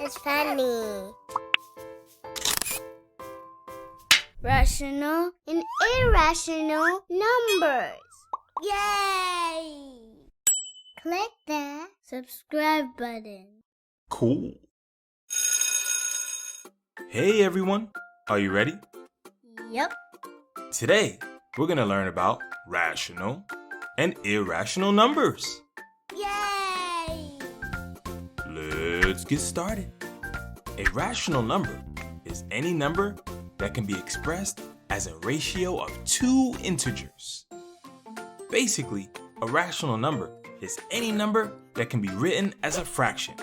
is funny. Rational and irrational numbers. Yay! Click the subscribe button. Cool. Hey everyone, are you ready? Yep. Today, we're going to learn about rational and irrational numbers. Yay! Let's get started. A rational number is any number that can be expressed as a ratio of two integers. Basically, a rational number is any number that can be written as a fraction,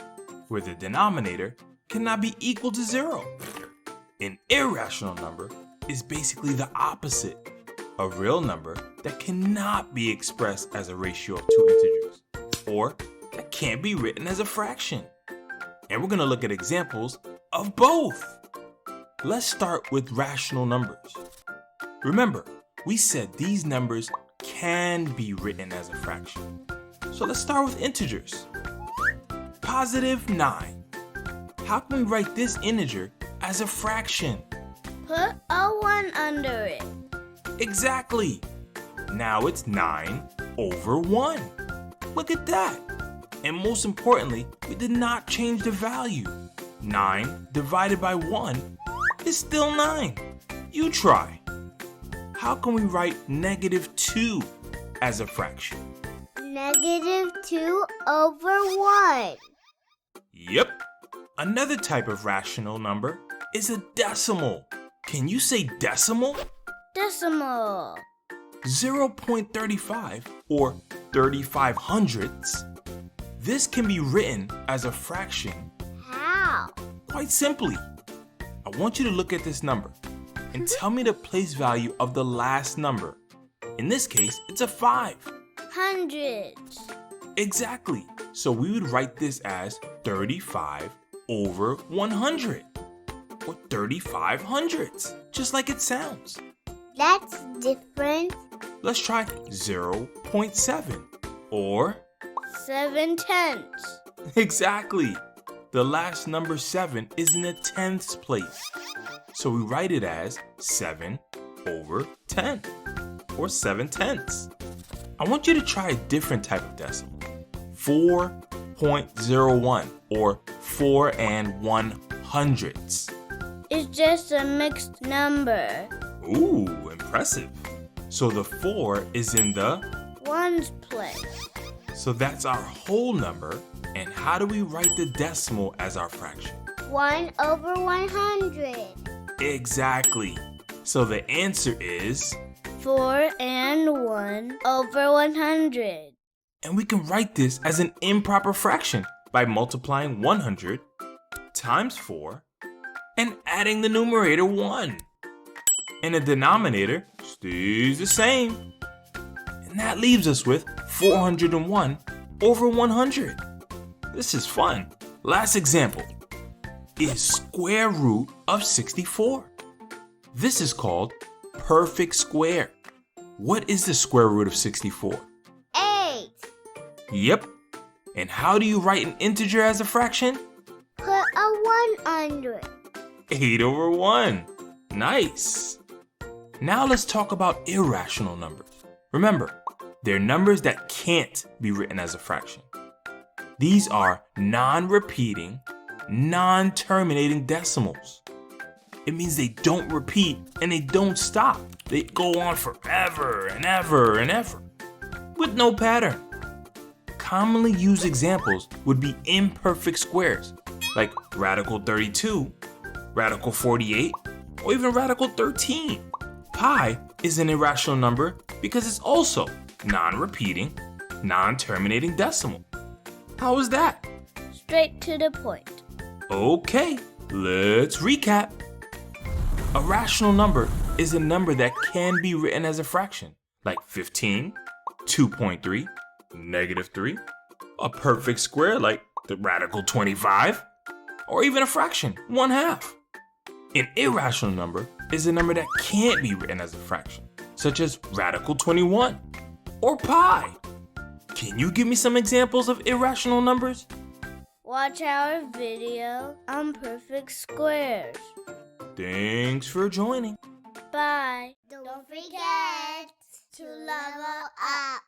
where the denominator cannot be equal to 0. An irrational number is basically the opposite, a real number that cannot be expressed as a ratio of two integers, or that can't be written as a fraction. And we're going to look at examples of both. Let's start with rational numbers. Remember, we said these numbers can be written as a fraction. So let's start with integers. Positive 9. How can we write this integer as a fraction? Put a 1 under it. Exactly. Now it's 9 over 1. Look at that. And most importantly, we did not change the value. 9 divided by 1 is still 9. You try. How can we write negative 2 as a fraction? Negative 2 over 1. Yep. Another type of rational number is a decimal. Can you say decimal? Decimal. 0.35 or 35 hundredths. This can be written as a fraction. How? Quite simply. I want you to look at this number and tell me the place value of the last number. In this case, it's a 5. Hundreds. Exactly. So we would write this as 35 over 100, or 35 hundredths, just like it sounds. That's different. Let's try 0.7 or 7/10. exactly. The last number 7 is in the tenths place. So we write it as 7 over 10 or 7/10. I want you to try a different type of decimal. 4.01 or 4 1/100ths. It's just a mixed number. Ooh, impressive. So the 4 is in the Ones place. so that's our whole number. And how do we write the decimal as our fraction? 1 over 100. Exactly. So the answer is 4 and 1 over 100. and we can write this as an improper fraction by multiplying 100 times 4 and adding the numerator 1. And the denominator stays the same. And that leaves us with 401 over 100. This is fun. Last example is square root of 64. This is called perfect square. What is the square root of 64? 8. Yep. And how do you write an integer as a fraction? Put a 1 under it. 8 over 1. Nice. Now let's talk about irrational numbers. Remember, they're numbers that can't be written as a fraction. These are non-repeating, non-terminating decimals. It means they don't repeat and they don't stop. They go on forever and ever and ever, with no pattern. Commonly used examples would be imperfect squares, like radical 32, radical 48, or even radical 13. Pi is an irrational number because it's also non-repeating, non-terminating decimal. How is that? Straight to the point. Okay, let's recap. A rational number is a number that can be written as a fraction, like 15, 2.3, negative 3, a perfect square like the radical 25, or even a fraction, 1/2. An irrational number is a number that can't be written as a fraction, such as radical 21 or pi. Can you give me some examples of irrational numbers? Watch our video on perfect squares. Thanks for joining. Bye. Don't forget to level up.